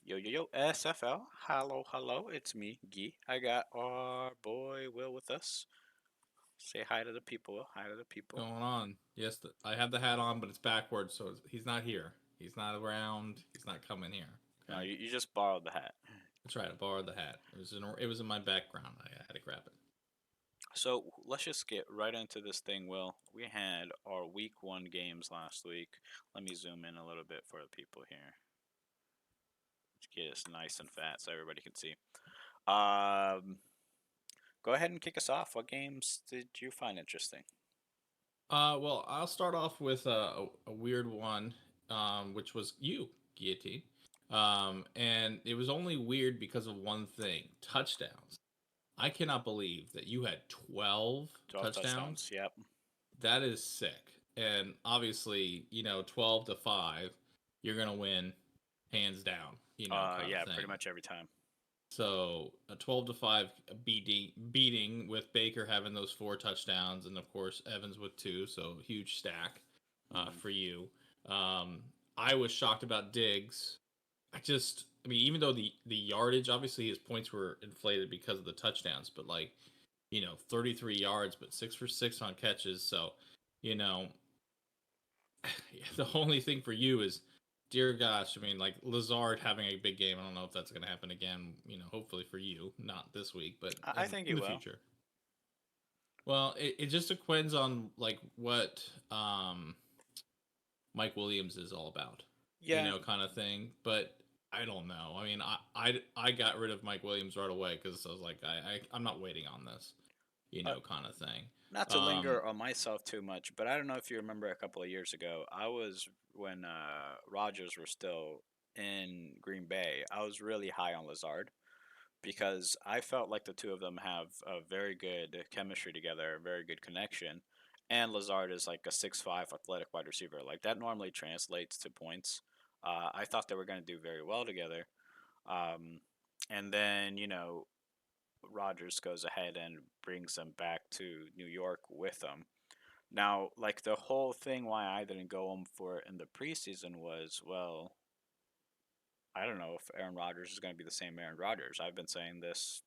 Yo, yo, yo, SFL. Hello, hello. It's me, Gee. I got our boy Will with us. Say hi to the people, Will. Hi to the people. Going on? Yes, I have the hat on, but it's backwards, so he's not here. He's not around. He's not coming here. No, Okay, you just borrowed the hat. that's right. I borrowed the hat. It was in my background. I had to grab it. So let's just get right into this thing, Will. We had our week one games last week. Let me zoom in a little bit for the people here. Let's get us nice and fat so everybody can see. Um, Go ahead and kick us off. What games did you find interesting? Well, I'll start off with a weird one, which was you, Guillotine. And it was only weird because of one thing: touchdowns. I cannot believe that you had 12 12 touchdowns. touchdowns. Yep. That is sick. And obviously, 12-5, you're gonna win hands down, kind of Yeah, pretty thing. much every time. So a 12-5 beating with Baker having those four touchdowns, and of course Evans with two, so huge stack Hmm. for you. Um, I was shocked about Diggs. I mean, even though the yardage, obviously his points were inflated because of the touchdowns, but 33 yards, but 6 for 6 on catches. So, you know, the only thing for you is, dear gosh, I mean, like Lazard having a big game. I don't know if that's going to happen again. Hopefully for you, not this week, but I in think in he the will. future. Well, it just depends on like what Mike Williams is all about, Yeah, kind of thing. But I don't know. I mean, I got rid of Mike Williams right away because I was like, I'm not waiting on this, uh, kind of thing. not to Um, linger on myself too much, but I don't know if you remember a couple of years ago. I was when Rogers were still in Green Bay. I was really high on Lazard because I felt like the two of them have a very good chemistry together, a very good connection. And Lazard is like a 6'5" athletic wide receiver. Like that normally translates to points. I thought they were going to do very well together. Um, and then, Rogers goes ahead and brings them back to New York with them. Now, like the whole thing why I didn't go him for it in the preseason was, well, I don't know if Aaron Rodgers is going to be the same Aaron Rodgers. I've been saying this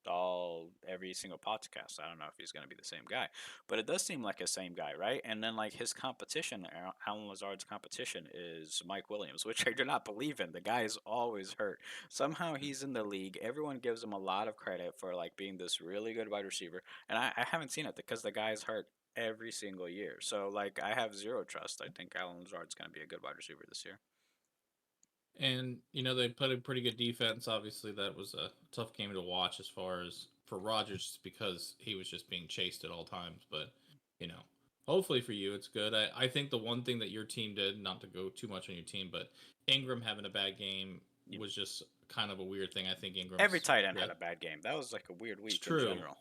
all every single podcast. I don't know if he's going to be the same guy, but it does seem like a same guy, right? And then like his competition, Alan Lazard's competition is Mike Williams, which I do not believe in. The guy is always hurt. Somehow he's in the league. Everyone gives him a lot of credit for like being this really good wide receiver, and I haven't seen it because the guy's hurt every single year. So like I have zero trust. I think Alan Lazard's going to be a good wide receiver this year. And they put a pretty good defense. Obviously, that was a tough game to watch as far as for Rodgers because he was just being chased at all times. But you know, hopefully for you, it's good. I think the one thing that your team did, not to go too much on your team, but Ingram having a bad game was just kind of a weird thing. I think Every Ingram's tight end had real. a bad game. That was like a weird It's week in true, general.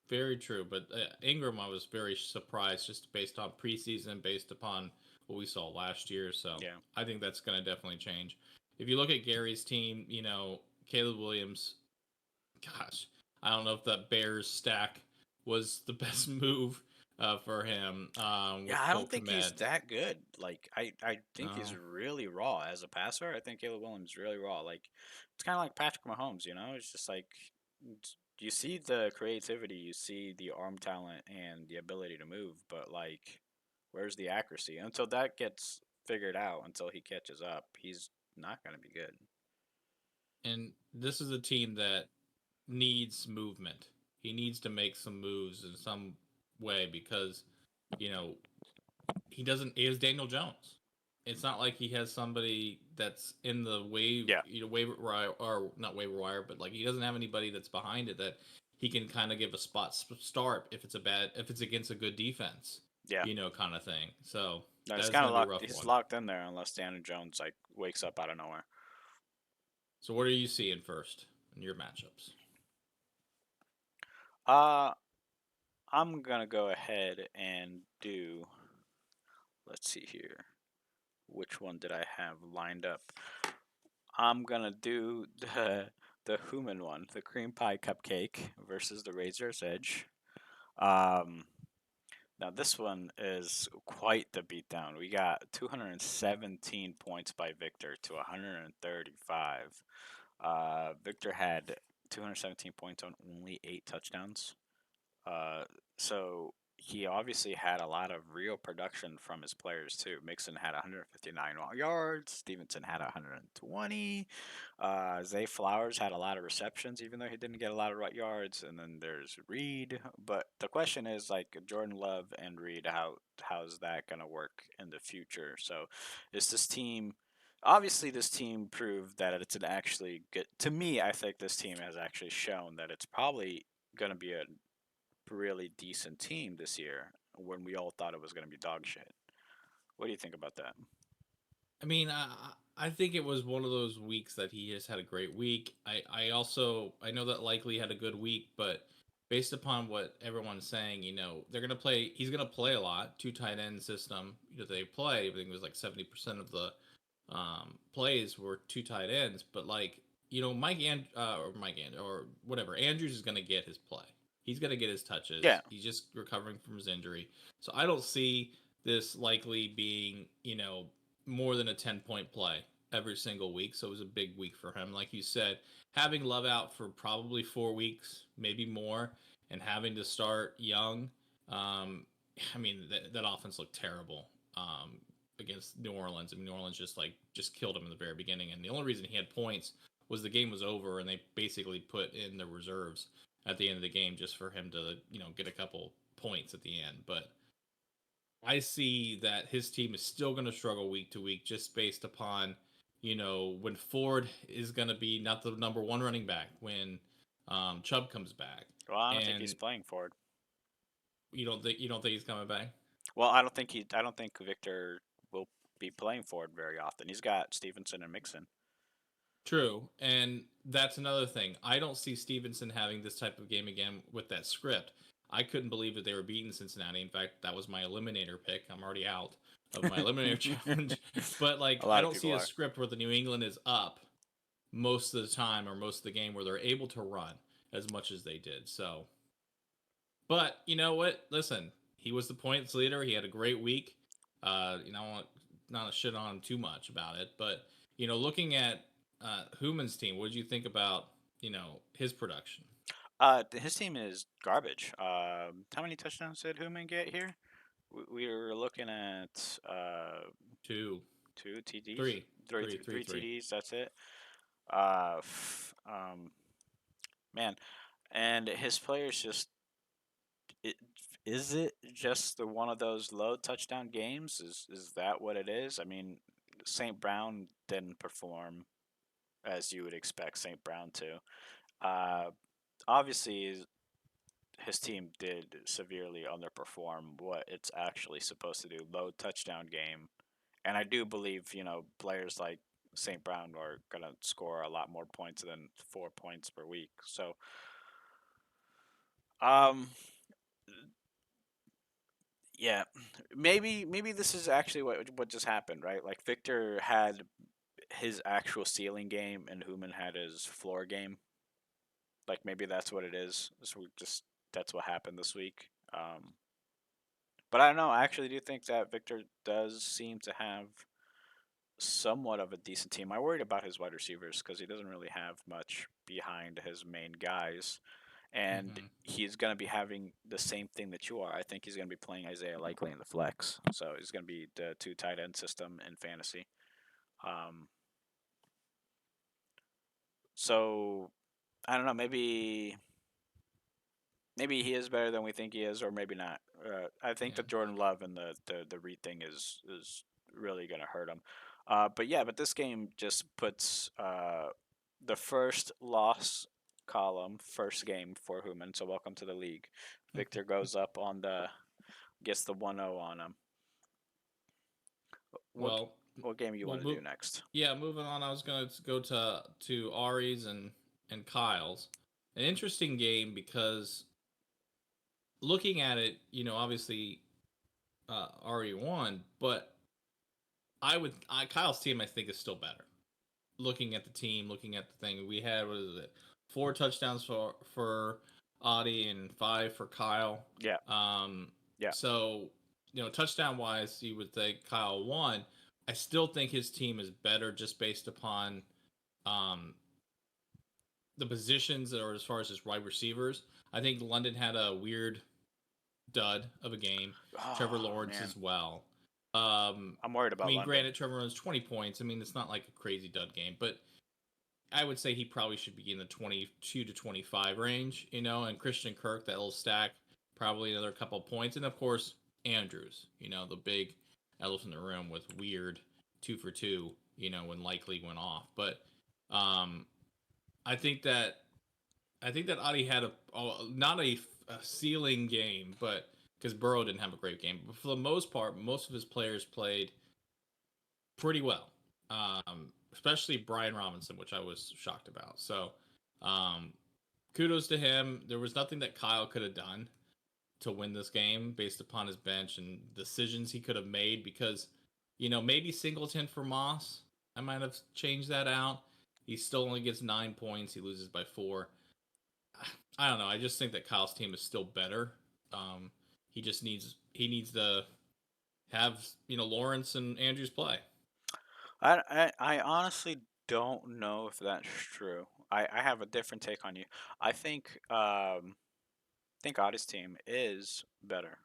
very true. But Ingram, I was very surprised just based on preseason, based upon what we saw last year. So Yeah. I think that's going to definitely change. If you look at Gary's team, Caleb Williams, gosh, I don't know if that Bears stack was the best move for him Yeah, with I don't Cole think he's Kmet. that good. Like I think he's No, really raw as a passer. I think Caleb Williams is really raw. Like it's kind of like Patrick Mahomes, you know? It's just like you see the creativity, you see the arm talent and the ability to move, but like where's the accuracy? Until that gets figured out, until he catches up, he's not going to be good. and this is a team that needs movement. He needs to make some moves in some way because you know he doesn't. He has Daniel Jones. It's not like he has somebody that's in the Yeah. waiver wire, or not waiver wire, but like he doesn't have anybody that's behind it that he can kind of give a spot start if it's against a good defense, Yeah. kind of thing. So No, that he's is kind going of to be a locked. rough He's one. locked in there unless Daniel Jones like wakes up out of nowhere. So what are you seeing first in your matchups? Uh, I'm gonna go ahead and do. Let's see here. Which one did I have lined up? I'm gonna do the human one, the cream pie cupcake versus the Razor's Edge. Um, Now this one is quite the beatdown. We got 217 points by Victor to 135. Victor had 217 points on only 8 touchdowns. Uh, so he obviously had a lot of real production from his players too. Mixon had 159 yards. Stevenson had 120. Zay Flowers had a lot of receptions, even though he didn't get a lot of right yards. And then there's Reed. But the question is like Jordan Love and Reed, how's that gonna work in the future? So is this team? Obviously, this team proved that it's an actually good. To me, I think this team has actually shown that it's probably going to be a really decent team this year when we all thought it was going to be dog shit. What do you think about that? I mean, I think it was one of those weeks that he just had a great week. I also I know that Likely had a good week, but based upon what everyone's saying, they're gonna play. He's gonna play a lot. Two tight end system. They play. I think it was like 70% of the plays were two tight ends. But like Mike and or whatever Andrews is gonna get his play. He's gonna get his Yeah. touches. He's just recovering from his injury, so I don't see this likely being more than a 10-point play every single week. So it was a big week for him. Like you said, having Love out for probably 4 weeks, maybe more, and having to start young. I mean, that offense looked terrible against New Orleans. I mean, New Orleans just killed him in the very beginning. And the only reason he had points was the game was over and they basically put in the reserves at the end of the game just for him to, get a couple points at the end. But I see that his team is still going to struggle week to week just based upon, when Ford is going to be not the number one running back when Chubb comes back, Well, I don't think he's and playing for it. you don't think he's coming back. Well, I don't think Victor will be playing for it very often. He's got Stevenson and Mixon. True, and that's another thing. I don't see Stevenson having this type of game again with that script. I couldn't believe that they were beating Cincinnati. In fact, that was my eliminator pick. I'm already out of my eliminator challenge. But like, A I lot of don't people see a are. script where the New England is up most of the time or most of the game where they're able to run as much as they did. So, but you know what? Listen, he was the points leader. He had a great week. Not to shit on him too much about it, but looking at Human's team, what did you think about his production? His team is garbage. How many touchdowns did Human get here? We were looking at Two, two TDs, three, three, three, three, three three. TDs. That's it. Uh, f- um, Man, and his players just it, is it just the one of those low touchdown games? Is that what it is? I mean, St. Brown didn't perform as you would expect St. Brown to. Uh, Obviously, his team did severely underperform what it's actually supposed to do. Low touchdown game, and I do believe players like St. Brown are gonna score a lot more points than 4 points per week. So, um, yeah, maybe this is actually what just happened, right? Like Victor had his actual ceiling game, and Human had his floor game. Like maybe that's what it is. So we just that's what happened this week. But I don't know. I actually do think that Victor does seem to have somewhat of a decent team. I worried about his wide receivers because he doesn't really have much behind his main guys, and Mm-hmm. he's going to be having the same thing that you are. I think he's going to be playing Isaiah Likely in the flex, so he's going to be the two tight end system in fantasy. Um, so I don't know. Maybe he is better than we think he is, or maybe not. I think Yeah. the Jordan Love and the Reed thing is really gonna hurt him. But this game just puts the first loss column, first game for Human. So welcome to the league. Victor goes up on the gets the 1-0 on him. What Well, what game you we'll want to move. do next? Yeah, moving on. I was gonna go to Ari's and Kyle's. An interesting game because looking at it, obviously Ari won, but Kyle's team I think is still better. Looking at the team, looking at the thing we had, what is it? 4 touchdowns for Audie and 5 for Kyle. Yeah, Um, Yeah. So, touchdown wise, you would think Kyle won. I still think his team is better just based upon um, the positions or as far as his wide receivers. I think London had a weird dud of a game. Trevor Oh Lawrence man, as well. Um, I'm worried I about mean, London. granted, Trevor Lawrence 20 points. I mean, it's not like a crazy dud game, but I would say he probably should be in the 22 to 25 range, and Christian Kirk, that little stack, probably another couple points. And of course, Andrews, the big elephant in the room with weird 2 for 2, when Likely went off. But um, I think that Adi had not a ceiling game, but because Burrow didn't have a great game, but for the most part, most of his players played pretty well. Especially Brian Robinson, which I was shocked about. So, um, kudos to him. There was nothing that Kyle could have done to win this game based upon his bench and decisions he could have made because, maybe Singleton for Moss. I might have changed that out. He still only gets 9 points. He loses by 4. I don't know. I just think that Kyle's team is still better. Um, he needs to have Lawrence and Andrews play. I honestly don't know if that's true. I have a different take on you. I think Otis team is better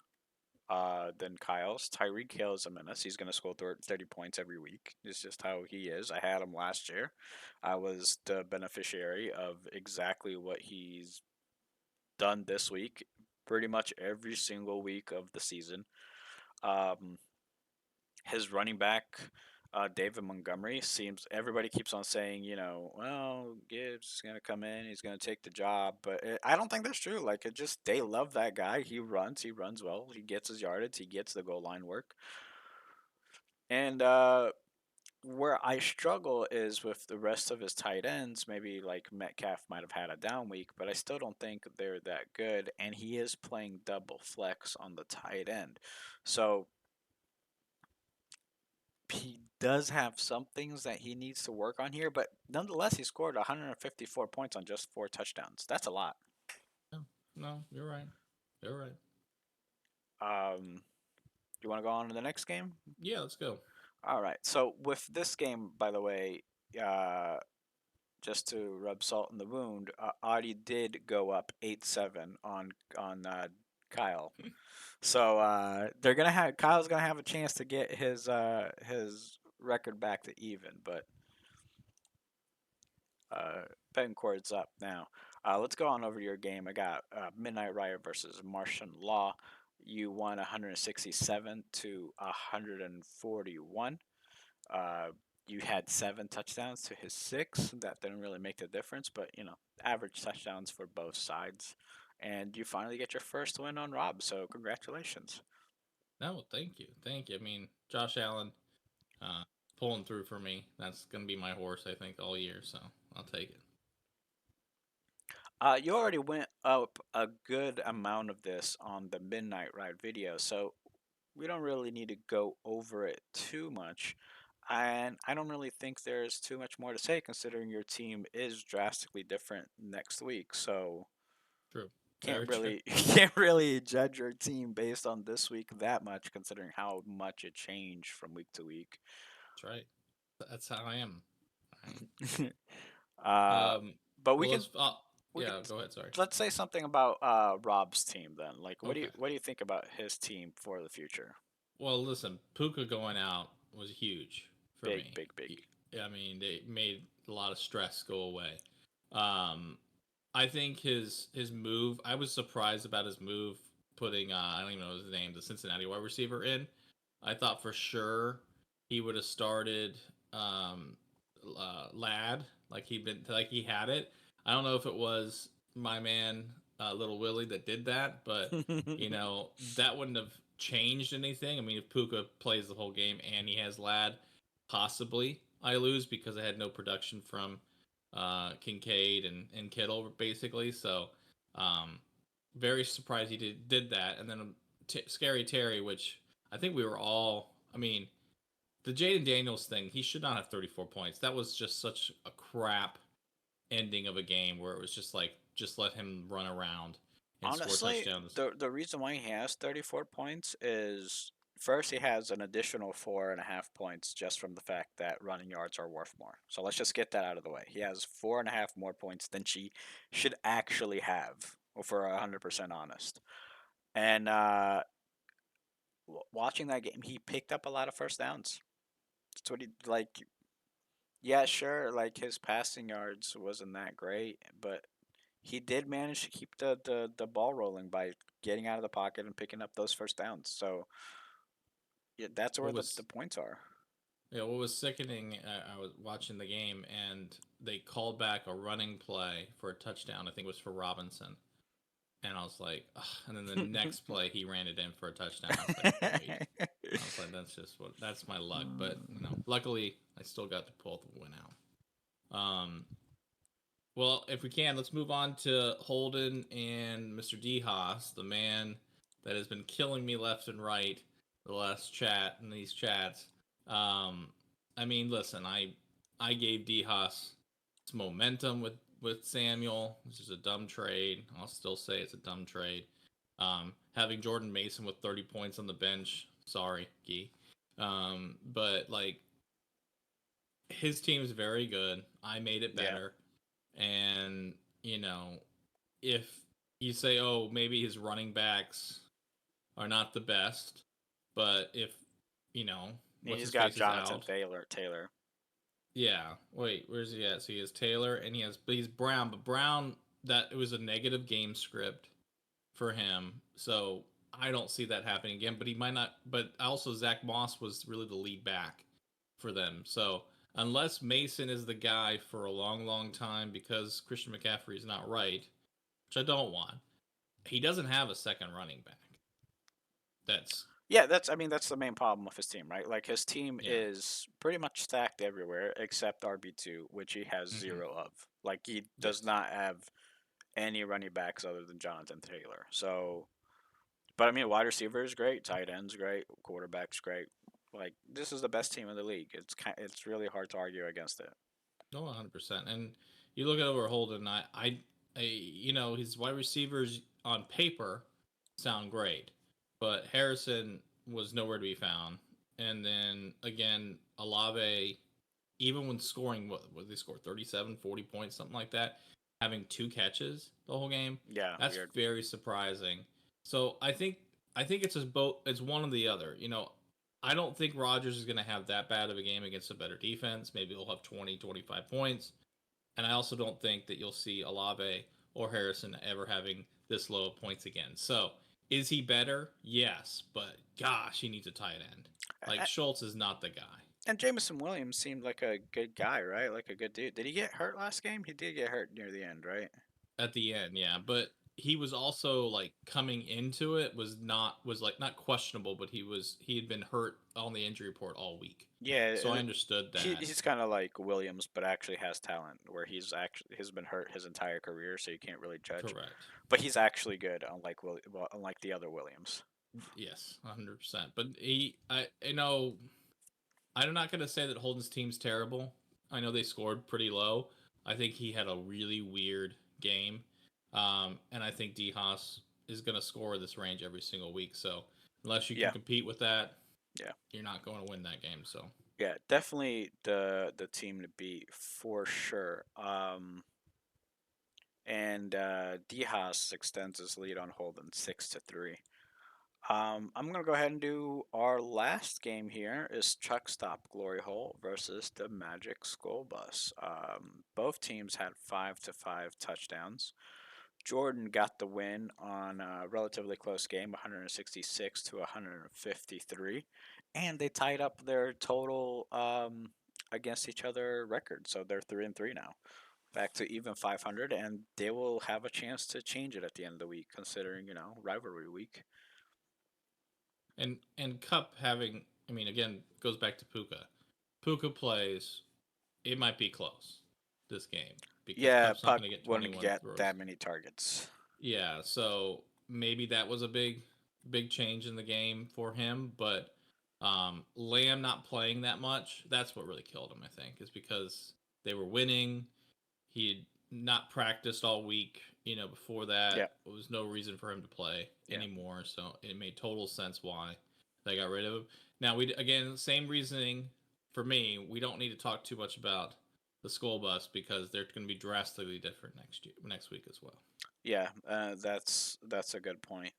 than Kyle's. Tyreek Hill is a menace. He's going to score 30 points every week. It's just how he is. I had him last year. I was the beneficiary of exactly what he's done this week, pretty much every single week of the season. Um, his running back, David Montgomery, seems everybody keeps on saying, well, Gibbs is gonna come in, he's gonna take the job, but I don't think that's true. Like it just they love that guy. He runs well, he gets his yardage, he gets the goal line work, and where I struggle is with the rest of his tight ends. Maybe like Metcalf might have had a down week, but I still don't think they're that good. And he is playing double flex on the tight end. So he does have some things that he needs to work on here, but nonetheless, he scored 154 points on just 4 touchdowns. That's a lot. No, no, you're right. You're right. Um, you want to go on to the next game? Yeah, let's go. All right. So with this game, by the way, uh, just to rub salt in the wound, Audi did go up 8-7 on Kyle. So they're gonna have Kyle's gonna have a chance to get his record back to even, but Betancourt's up now. Let's go on over to your game. I got Midnight Riot versus Martian Law. You won 167 to 141. Uh, you had 7 touchdowns to his 6. That didn't really make the difference, but average touchdowns for both sides. And you finally get your first win on Rob. So congratulations. No, thank you, thank you. I mean, Josh Allen, uh, pulling through for me. That's gonna be my horse, I think, all year. So I'll take it. You already went up a good amount of this on the Midnight Ride video, so we don't really need to go over it too much. And I don't really think there's too much more to say considering your team is drastically different next week. So True. can't Very true. really you can't really judge your team based on this week that much considering how much it changed from week to week. That's right. That's how I am. uh, Right. but we Well, can let's. we could Yeah. Go ahead. Sorry. let's say something about Rob's team then. Like Okay. what do you think about his team for the future? Well, listen. Puka going out was huge for Big, me. big, big. I mean, they made a lot of stress go away. Um, I think his move. I was surprised about his move putting. I don't even know his name. The Cincinnati wide receiver in. I thought for sure he would have started Lad like he had it. I don't know if it was my man Little Willie that did that, but that wouldn't have changed anything. I mean, if Puka plays the whole game and he has Lad, possibly I lose because I had no production from Kincaid and Kittle basically. So um, very surprised he did that, and then Scary Terry, which I think we were all. I mean, the Jaden Daniels thing, he should not have 34 points. That was just such a crap ending of a game where it was just like, just let him run around. and score Honestly, touchdowns. the reason why he has 34 points is first he has an additional 4.5 points just from the fact that running yards are worth more. So let's just get that out of the way. He has 4.5 more points than she should actually have, if we're 100% honest. And watching that game, he picked up a lot of first downs. That's what he like. Yeah, sure. Like his passing yards wasn't that great, but he did manage to keep the ball rolling by getting out of the pocket and picking up those first downs. So yeah, that's where What the was points are. Yeah, what was sickening, I was watching the game and they called back a running play for a touchdown. I think it was for Robinson. And I was like, ugh. And then the next play, he ran it in for a touchdown. I was like, great. I was like, that's my luck. But, luckily, I still got to pull the win out. Well, if we can, let's move on to Holden and Mr. D Haas, the man that has been killing me left and right the last chat in these chats. Um, I mean, listen, I gave D Haas some momentum with Samuel, which is a dumb trade. I'll still say it's a dumb trade. Having Jordan Mason with 30 points on the bench, sorry, Gee. But like his team is very good. I made it Yeah. better. And, you know, if you say, oh, maybe his running backs are not the best, but if, you know, what's He's his got face is Jonathan out. Taylor. Yeah. Wait, where's he at? So he has Taylor and but he's Brown, but Brown, that it was a negative game script for him. So I don't see that happening again, but he might not. But also, Zach Moss was really the lead back for them. So unless Mason is the guy for a long, long time because Christian McCaffrey is not right, which I don't want, he doesn't have a second running back. That's, Yeah, that's the main problem with his team, right? Like his team yeah. is pretty much stacked everywhere except RB2, which he has Mm-hmm. zero of. Like he does Yes. not have any running backs other than Jonathan Taylor. So, but I mean, wide receiver is great, tight ends great, quarterback's great. Like this is the best team in the league. It's really hard to argue against it. No, 100%. And you look at over Holden, his wide receivers on paper sound great, but Harrison was nowhere to be found. And then again, Alave, even when scoring, what they score 37, 40 points, something like that, having two catches the whole game, Yeah, that's weird. very surprising. So I think it's it's one or the other. I don't think Rodgers is going to have that bad of a game against a better defense. Maybe he'll have 20, 25 points. And I also don't think that you'll see Alave or Harrison ever having this low of points again. So, is he better? Yes, but gosh, he needs a tight end. Like A- Schultz is not the guy And Jameson Williams seemed like a good guy, right? Like a good dude. Did he get hurt last game? He did get hurt near the end, right? at the end, yeah. But he was also like coming into it was like not questionable, but he had been hurt on the injury report all week. Yeah, So I understood that. he's kind of like Williams, but actually has talent. Where he's been hurt his entire career, so you can't really judge. Correct. But he's actually good, unlike the other Williams. Yes, 100%. But I'm not going to say that Holden's team's terrible. I know they scored pretty low. I think he had a really weird game. And I think D Haas is going to score this range every single week. So unless you can Yeah, compete with that, yeah, you're not going to win that game. So yeah. Definitely the team to beat for sure. And Dehas extends his lead on Holden 6-3. I'm gonna go ahead and do our last game here is Truck Stop Glory Hole versus the Magic School Bus. Both teams had 5-5 touchdowns. Jordan got the win on a relatively close game, 166 to 153, and they tied up their total against each other record. So they're 3-3 now, back to even 500, and they will have a chance to change it at the end of the week, considering rivalry week. and Cup having, I mean, again, goes back to Puka. Puka plays, it might be close this game because Yeah, Cup's not Puck going to get wouldn't 21 get throws. that many targets. Yeah, so maybe that was a big change in the game for him, but Lamb not playing that much, that's what really killed him, I think, is because they were winning. He had not practiced all week Before that, Yeah, there was no reason for him to play yeah, anymore. So it made total sense why they got rid of him. Now we again same reasoning for me. We don't need to talk too much about the school bus because they're going to be drastically different next week as well. yeah. That's a good point.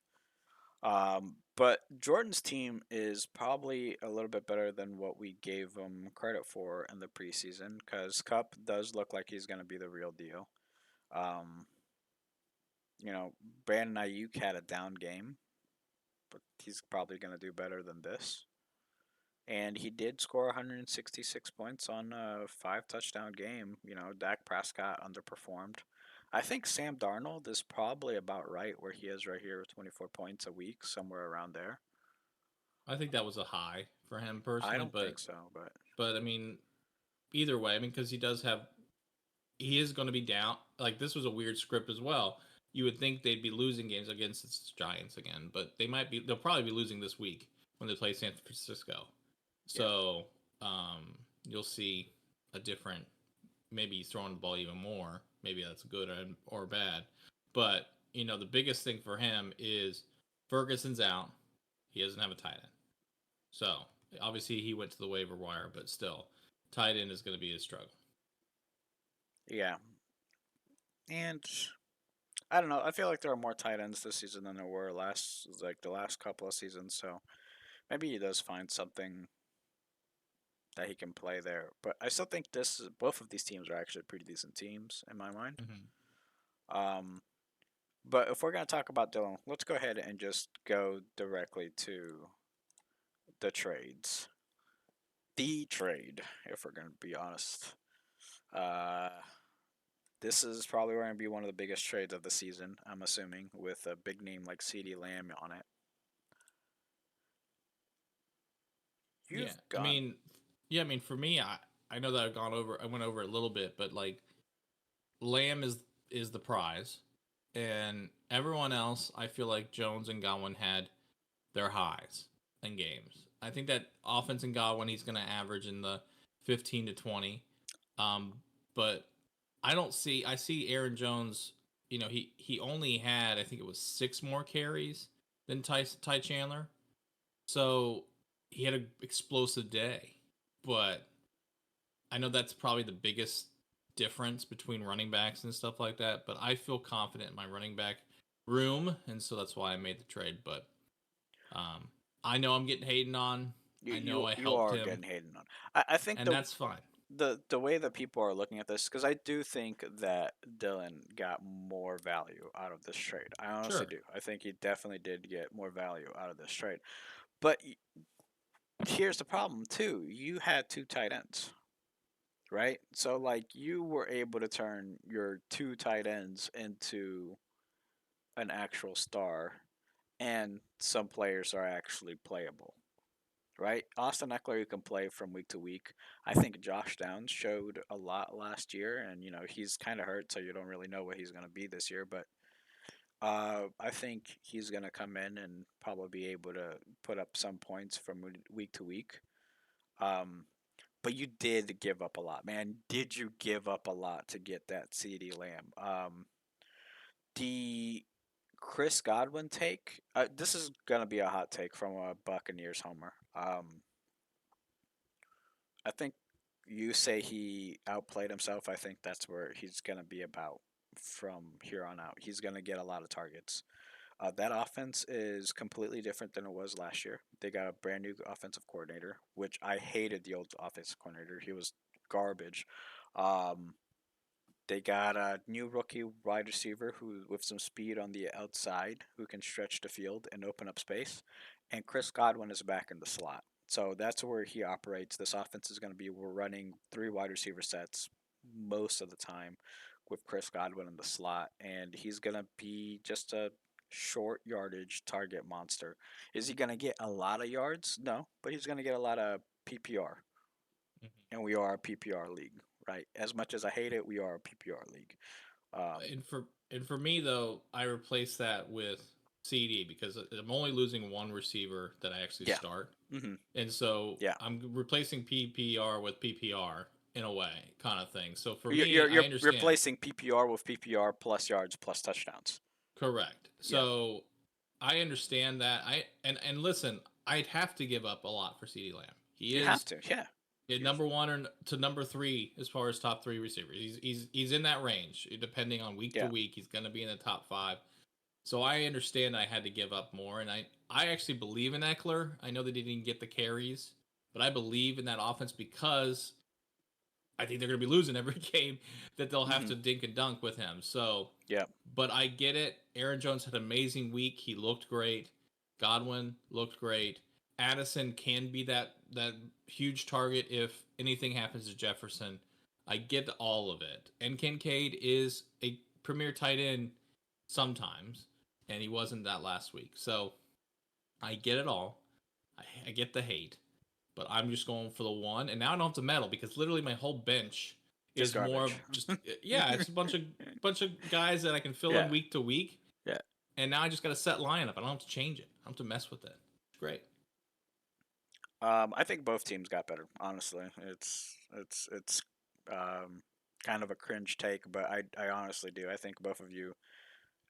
But Jordan's team is probably a little bit better than what we gave him credit for in the preseason because Cup does look like he's going to be the real deal. Um, you know, Brandon Ayuk had a down game, but he's probably going to do better than this. And he did score 166 points on a 5 touchdown game. Dak Prescott underperformed. I think Sam Darnold is probably about right where he is right here with 24 points a week, somewhere around there. I think that was a high for him I personally, don't think so, but but I mean either way, I mean because he is going to be down. Like this was a weird script as well. You would think they'd be losing games against the Giants again, but they'll probably be losing this week when they play San Francisco. yeah, So you'll see a different. Maybe he's throwing the ball even more. Maybe that's good or bad. But the biggest thing for him is Ferguson's out. He doesn't have a tight end. So obviously he went to the waiver wire, but still, tight end is going to be his struggle. yeah. And I don't know. I feel like there are more tight ends this season than there were the last couple of seasons. So maybe he does find something that he can play there. But I still think both of these teams are actually pretty decent teams in my mind. Mm-hmm. Um, but if we're gonna talk about Dylan, let's go ahead and just go directly to the trades. The trade, if we're gonna be honest. Uh, this is probably going to be one of the biggest trades of the season. I'm assuming with a big name like C.D. Lamb on it. Yeah, You've I gone. mean, yeah, I mean, for me, I know that I went over it a little bit, but like Lamb is the prize, and everyone else, I feel like Jones and Godwin had their highs in games. I think that offense in Godwin, he's going to average in the 15 to 20, um, but I don't see. I see Aaron Jones. He only had I think it was 6 more carries than Ty Chandler. So he had an explosive day, but I know that's probably the biggest difference between running backs and stuff like that. But I feel confident in my running back room, and so that's why I made the trade. But um, I know I'm getting hated on. You I know you I you helped are him, getting hated on. I think and that's fine. the way that people are looking at this, because I do think that Dylan got more value out of this trade. I honestly Sure. do. I think he definitely did get more value out of this trade. But here's the problem too. You had two tight ends, right? So like you were able to turn your two tight ends into an actual star, and some players are actually playable, right? Austin Eckler, you can play from week to week. I think Josh Downs showed a lot last year, and he's kind of hurt, so you don't really know what he's going to be this year. But I think he's going to come in and probably be able to put up some points from week to week. Um, but you did give up a lot, man. Did you give up a lot to get that CD Lamb? The Chris Godwin take. This is gonna be a hot take from a Buccaneers homer. I think you say he outplayed himself. I think that's where he's gonna be about from here on out. He's gonna get a lot of targets. That offense is completely different than it was last year. They got a brand new offensive coordinator, which I hated the old offensive coordinator. He was garbage. Um, They got a new rookie wide receiver who, with some speed on the outside, who can stretch the field and open up space. And Chris Godwin is back in the slot. So that's where he operates. This offense is going to be we're running three wide receiver sets most of the time with Chris Godwin in the slot. And he's going to be just a short yardage target monster. Is he going to get a lot of yards? No, but he's going to get a lot of PPR, Mhm. and we are a PPR league, right? As much as I hate it, we are a PPR league. Um, And for me though, I replaced that with CD because I'm only losing one receiver that I actually yeah. start. Hmm. And so Yeah. I'm replacing PPR with PPR. in a way, kind of thing. So for You're me, you're I you're understand. replacing PPR with PPR plus yards plus touchdowns. Correct. Yeah, So I understand that. And listen, I'd have to give up a lot for CeeDee Lamb. He you have is to. Yeah, number one or to number three as far as top three receivers. He's in that range. Depending on week to yeah. week, he's going to be in the top five. So I understand I had to give up more, and I actually believe in Eckler. I know that he didn't get the carries, but I believe in that offense because I think they're going to be losing every game that they'll have Hmm. to dink and dunk with him. So, Yeah. but I get it. Aaron Jones had an amazing week. He looked great. Godwin looked great. Addison can be that huge target if anything happens to Jefferson. I get all of it. And Kincaid is a premier tight end sometimes, and he wasn't that last week. So I get it all. I get the hate, but I'm just going for the one. And now I don't have to meddle because literally my whole bench Just is more garbage. just yeah, it's a bunch of guys that I can fill in Yeah, week to week. yeah. And now I just got to set lineup. I don't have to change it. I don't have to mess with it. It's great. I think both teams got better. Honestly, it's um, kind of a cringe take, but I honestly do. I think both of you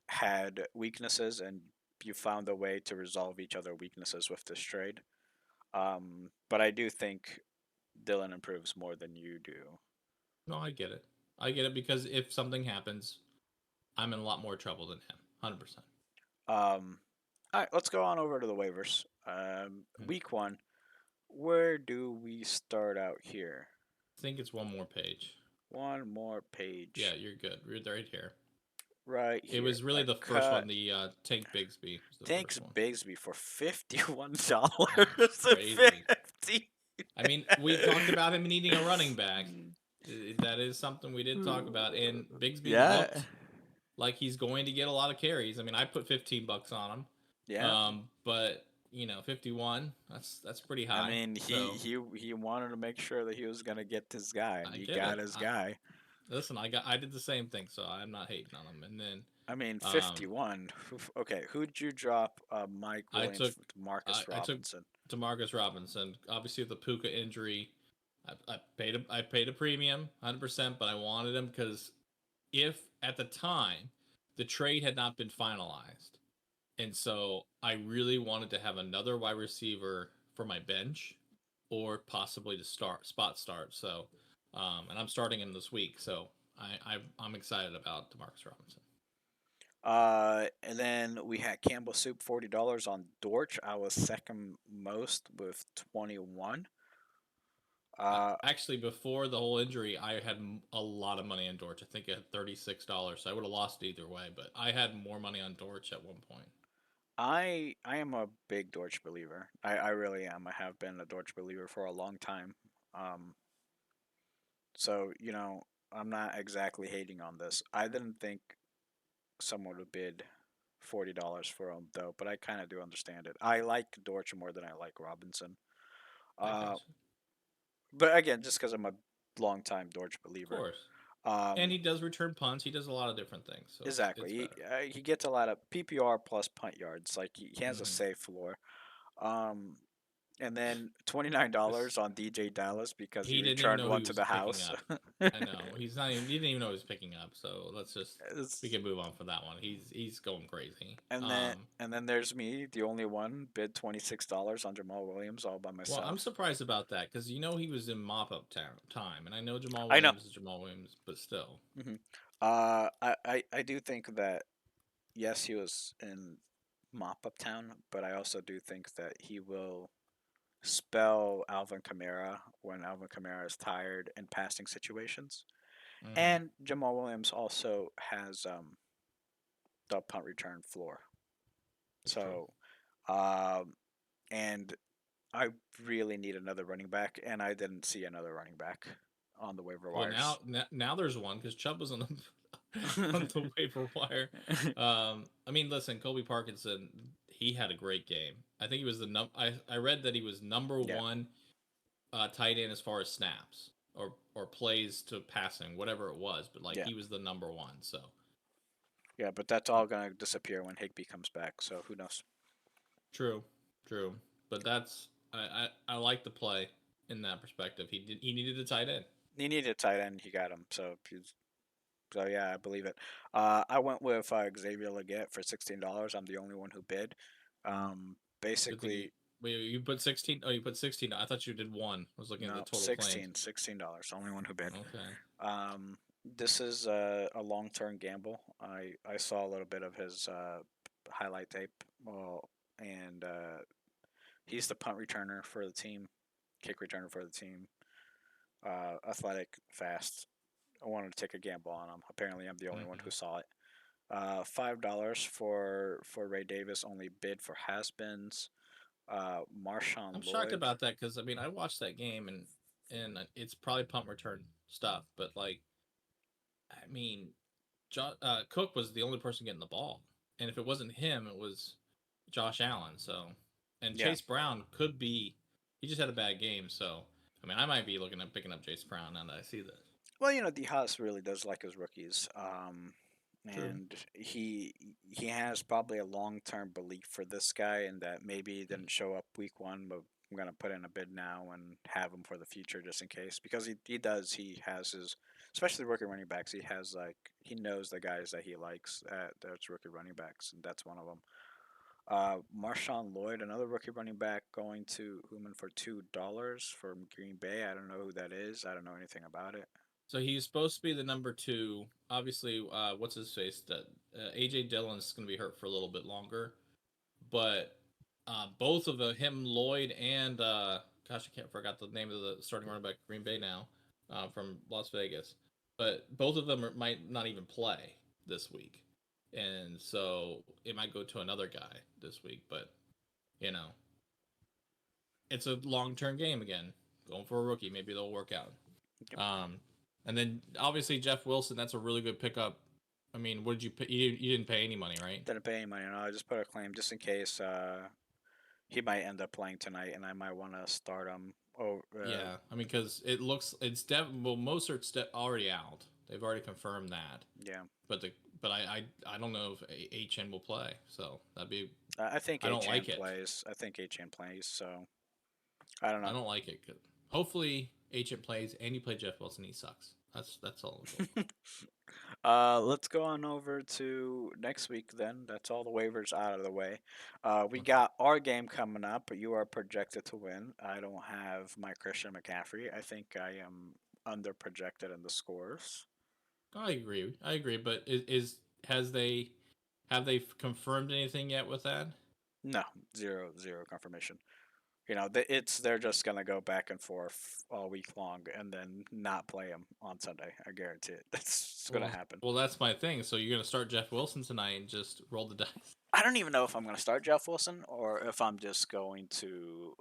had weaknesses, and you found a way to resolve each other weaknesses with this trade. But I do think Dylan improves more than you do. No, I get it. I get it because if something happens, I'm in a lot more trouble than him. 100%. Um, all right, let's go on over to the waivers. I Week one, where do we start out here? think it's one more page. One more Yeah, page you're good. We're right here. right It here. was really A the first one. cut The Tank Bigsby was the takes first one. Bigsby for That's $51 and crazy. 50. I mean, we talked about him needing a running back. That is something we did talk about. And Bigsby Yeah, looked like he's going to get a lot of carries. I mean, I put $15 on him, yeah. but 51. That's pretty I high. mean, he So he he wanted to make sure that he was gonna get this guy, and I he get got it. his guy. Listen, I did the same thing, so I'm not hating on him. And then I mean, um, 51. Okay, who'd you drop? Mike I Williams took for Marcus I took Robinson. Demarcus Robinson. Obviously, the Puka injury, I paid a premium, 100%, but I wanted him because if at the time the trade had not been finalized, and so I really wanted to have another wide receiver for my bench, or possibly to spot start. So, and I'm starting him this week, so I'm excited about Demarcus Robinson. And then we had Campbell Soup $40 on Dortch. I was second most with 21. Uh, Actually, before the whole injury, I had a lot of money on Dortch. I think I had $36, so I would have lost either way. But I had more money on Dortch at one point. I am a big Dortch believer. I really am. I have been a Dortch believer for a long time. Um, so I'm not exactly hating on this. I didn't think someone would bid $40 for him though, but I kind of do understand it. I like Dortch more than I like Robinson. I Uh, got you, but again, just because I'm a longtime Dortch of believer. course. And Um, he does return punts. He does a lot of different things, so it's exactly. better. He gets a lot of PPR plus punt yards. Like he has a Hmm. safe floor. Um, and then $29 This on DJ Dallas because he he didn't even returned know he one to was the picking house. up. I know he's not even. He didn't even know he was picking up. So let's just we It's- can move on for that one. He's going crazy. and then there's me, the only one, bid $26 on Jamal Williams all by Well, I'm myself. surprised about that because he was in mop up time, and I know Jamal I know. Williams is Jamal Williams, but still. Hmm. I do think that yes, he was in mop up town, but I also do think that he will spell Alvin Kamara when Alvin Kamara is tired in passing situations. Hmm. And Jamal Williams also has the punt return floor. That's true. So, um, and I really need another running back, and I didn't see another running back on the waiver Well, wires. now there's one because Chubb was on the on the waiver wire. I mean, listen, Colby Parkinson, he had a great game. I think he was the I read that he was number Yeah, one tight end as far as snaps or plays to passing, whatever it was. But like yeah, he was the number one. So yeah. But that's all gonna disappear when Higby comes back. So who knows? true, true. But that's I like the play in that perspective. He needed a tight end. he needed a tight end. He got him. So yeah, I believe it. I went with Xavier Leggett for $16. I'm the only one who bid. Good thing you Basically, wait. You put 16. Oh, you put 16. I thought you did one. I was looking at the no, total claims. $16. Only one who bid. Okay. This is a long term gamble. I saw a little bit of his highlight tape. Well, and he's the punt returner for the team, kick returner for the team. Athletic, fast. I wanted to take a gamble on him. Apparently, I'm the only one Hmm. who saw it. $5 for Ray Davis. Only bid for has-beens. I'm Marshawn shocked Lloyd. about that because I mean I watched that game and it's probably punt return stuff, but like I mean, Cook was the only person getting the ball, and if it wasn't him, it was Josh Allen. So, and Yeah. Chase Brown could be. He just had a bad game, so I mean I might be looking at picking up Chase Brown now that I see this. Well, D Haas really does like his rookies. True. And he has probably a long term belief for this guy, and that maybe he didn't show up week one, but I'm gonna put in a bid now and have him for the future just in case because he has his, especially rookie running backs, he has like he knows the guys that he likes that's rookie running backs, and that's one of them. Marshawn Lloyd, another rookie running back, going to Human for $2 from Green Bay. I don't know who that is. I don't know anything about it. So he's supposed to be the number two. Obviously, what's his face? That AJ Dillon's going to be hurt for a little bit longer, but both of him, Lloyd, and gosh, I can't forgot the name of the starting running back Green Bay now, from Las Vegas. But both of them might not even play this week, and so it might go to another guy this week. But you know, it's a long term game again. Going for a rookie, maybe they'll work out. Yep. Um, and then obviously Jeff Wilson, that's a really good pickup. I mean, what did you pay? You didn't pay any money, right? Didn't pay any money. No, I just put a claim just in case he might end up playing tonight, and I might want to start him. Oh, Yeah, I mean, because it looks well, Mosert's already out. They've already confirmed that, yeah. but I don't know if HN will play, so that'd be I think I don't HN like it. plays. I think HN plays. So I don't I know. don't like it. Hopefully HN plays and you play Jeff Wilson. He sucks. That's all I'm going for. Let's go on over to next week then. That's all the waivers out of the way. We Okay, got our game coming up. You are projected to win. I don't have my Christian McCaffrey. I think I am under projected in the scores. I agree. I agree. But is has they have they confirmed anything yet with that? No, zero confirmation. They're just gonna go back and forth all week long and then not play him on Sunday. I guarantee it. That's gonna Well, happen. that's my thing. So you're gonna start Jeff Wilson tonight and just roll the dice. I don't even know if I'm gonna start Jeff Wilson or if I'm just going to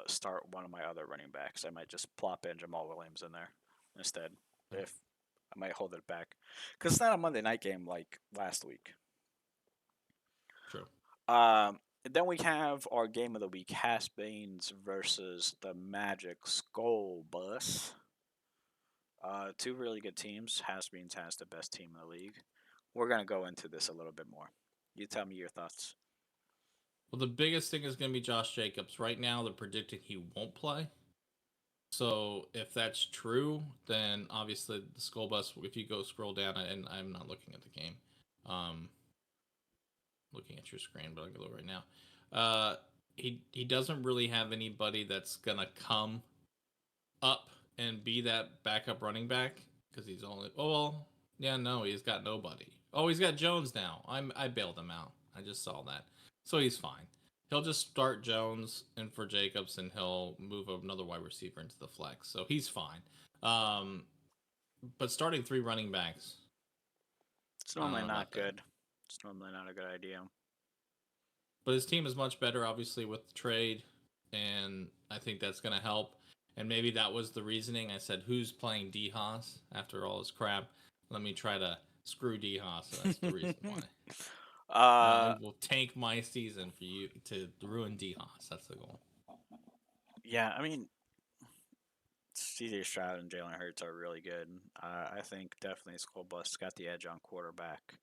start one of my other running backs. I might just plop in Jamal Williams in there instead. If I might hold it back because it's not a Monday night game like last week. True. Then we have our game of the week: Has-Beens versus the Magic Skull Bus. Two really good teams. Has-Beens has the best team in the league. We're gonna go into this a little bit more. You tell me your thoughts. Well, the biggest thing is gonna be Josh Jacobs. Right now, they're predicting he won't play. So if that's true, then obviously the school bus. If you go scroll down, and I'm not looking at the game, um, looking at your screen, but I'll go right now. Uh, he doesn't really have anybody that's gonna come up and be that backup running back because he's only. Oh well, yeah, no, he's got nobody. Oh, he's got Jones now. I bailed him out. I just saw that, so he's fine. He'll just start Jones and for Jacobs, and he'll move another wide receiver into the flex, so he's fine. Um, but starting three running backs, It's I don't normally know not about that. good. It's normally not a good idea. But his team is much better, obviously, with the trade, and I think that's going to help. And maybe that was the reasoning. I said, "Who's playing D Haas after all his crap? Let me try to screw D Haas." So that's the reason why. I uh, will tank my season for you to ruin D Haas. That's the goal. yeah, I mean, CJ Stroud and Jalen Hurts are really good. I think definitely School Bus got the edge on quarterback.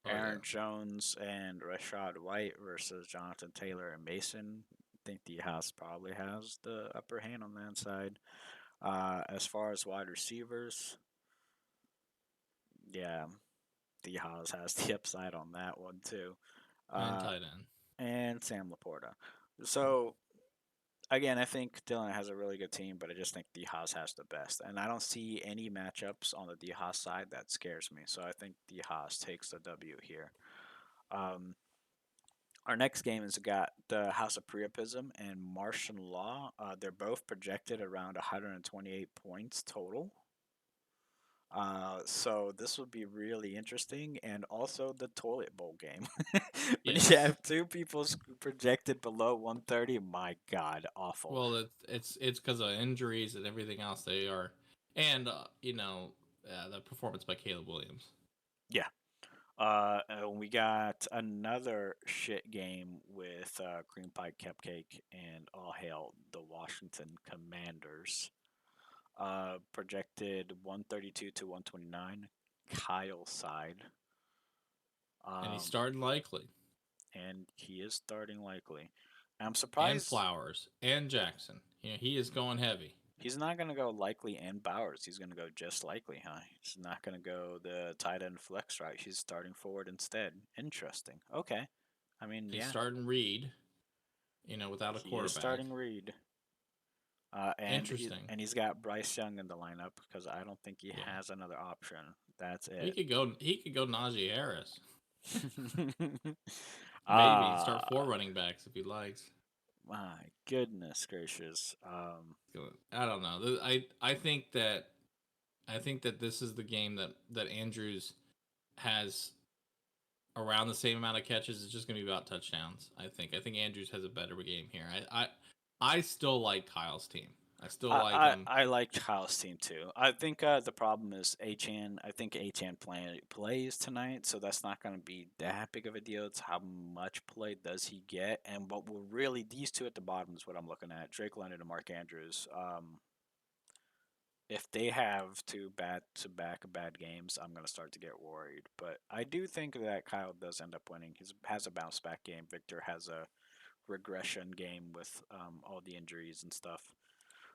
Oh yeah. Aaron Jones and Rashad White versus Jonathan Taylor and Mason. I think the house probably has the upper hand on that side. As far as wide receivers, yeah, D Haas has the upside on that one too. And Uh, tight end. and Sam Laporta. So again, I think Dylan has a really good team, but I just think D Haas has the best. And I don't see any matchups on the D Haas side that scares me. So I think D Haas takes the W here. Um, our next game has got the House of Priapism and Martial Law. They're both projected around 128 points total. So this would be really interesting, and also the toilet bowl game. When you Yes. have two people projected below 130, my God, awful. Well, it's because of injuries and everything else. They are, and the performance by Caleb Williams. Yeah. We got another shit game with Cream Pie Cupcake and All Hail the Washington Commanders. Projected 132 to 129. Kyle side. And he's Um, starting likely. and he is starting likely. I'm And surprised Flowers and Jackson. He is going heavy. he's not going to go likely and Bowers. He's going to go just likely, huh? He's not going to go the tight end flex right. He's starting forward instead. Interesting. Okay. I mean, He's yeah, starting Reed, without a he is quarterback. starting Reed. Interesting. And he's got Bryce Young in the lineup because I don't think he Yeah. has another option. That's He it. could go he could go Najee Harris. Maybe start Ah, four running backs if he likes. my goodness gracious. I don't know. I think that this is the game that Andrews has around the same amount of catches. It's just going to be about touchdowns. I think Andrews has a better game here. I still like Kyle's team. I still like him. I like Kyle's team too. I think the problem is Achan. I think Achan plays tonight, so that's not going to be that big of a deal. It's how much play does he get, and what will really these two at the bottom is what I'm looking at: Drake London and Mark Andrews. If they have two back-to-back bad games, I'm going to start to get worried. But I do think that Kyle does end up winning. He has a bounce back game. Victor has a regression game with all the injuries and stuff.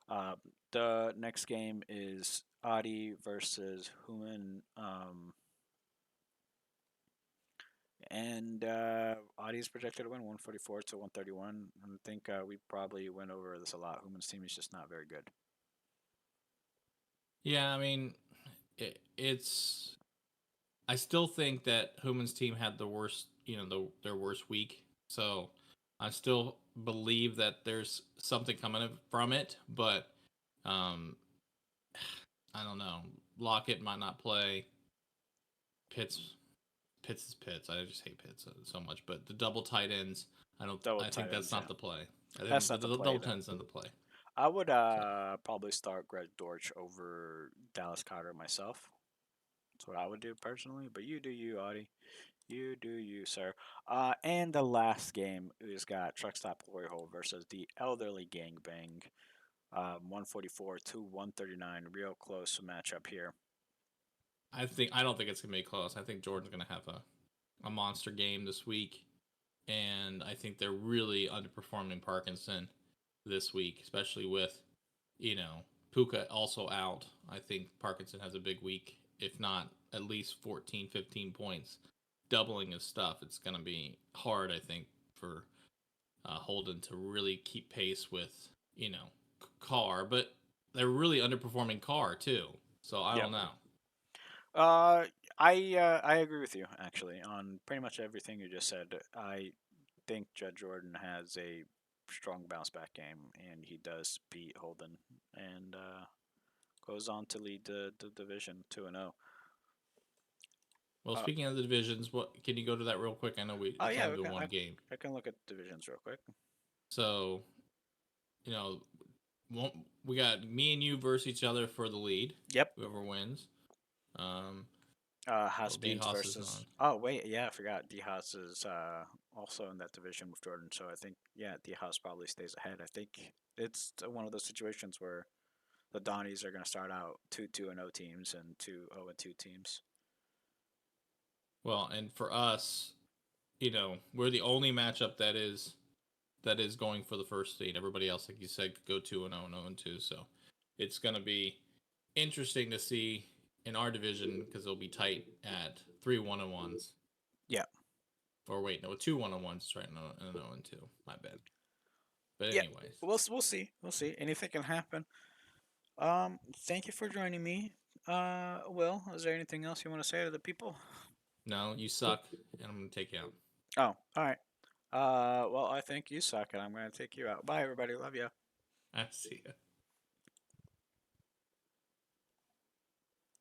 Uh, the next game is Adi versus Human. And Adi's projected to win 144 to 131. I think we probably went over this a lot. Human's team is just not very good. Yeah, I mean, it's. I still think that Human's team had the worst, their worst week. So I still believe that there's something coming from it, but um, I don't know. Lockett might not play. Pitts Pitts is Pitts. I just hate Pitts so much. But the double tight ends, I don't. Double I think tight that's ends, not yeah. the play. I That's think not the the play, double though. tight ends not the play. I would So probably start Greg Dortch over Dallas Carter myself. That's what I would do personally. But you do you, Audie. You do you, sir. And the last game is got Truck Stop Glory Hole versus the Elderly Gangbang. 144 to 139. Real close matchup here. I don't think it's gonna be close. I think Jordan's gonna have a monster game this week, and I think they're really underperforming Parkinson this week, especially with you know Puka also out. I think Parkinson has a big week, if not at least 14, 15 points, doubling his stuff. It's gonna be hard, I think, for Holden to really keep pace with Carr, but they're really underperforming Carr too. So I Yep. don't know. Uh, I agree with you actually on pretty much everything you just said. I think Judge Jordan has a strong bounce back game, and he does beat Holden and goes on to lead the division 2-0. Well, Uh, speaking of the divisions, what can you go to that real quick? I know oh it's yeah, only been one game, I can look at divisions real quick. so you know we got me and you versus each other for the lead. Yep. Whoever wins. Um, Haas well, D Beans Haas is versus. on. Oh wait, yeah, I forgot. D Haas is also in that division with Jordan. So I think D Haas probably stays ahead. I think it's one of those situations where the Donnies are going to start out 2-2-0 teams and 2-0-2 teams. Well, and for us, we're the only matchup that is going for the first seed. Everybody else, like you said, could go 2-0 and 0-2. So it's going to be interesting to see in our division because it'll be tight at 3 1-1s. Yeah. Or wait, no, 2 1-1s right now, and 0-2. My bad. But Yeah. anyways, We'll see. We'll see. Anything can happen. Thank you for joining me. Will, is there anything else you want to say to the people? no, you suck, and I'm gonna take you out. Oh, all right. Well, I think you suck, and I'm gonna take you out. Bye, everybody. Love you. I see ya.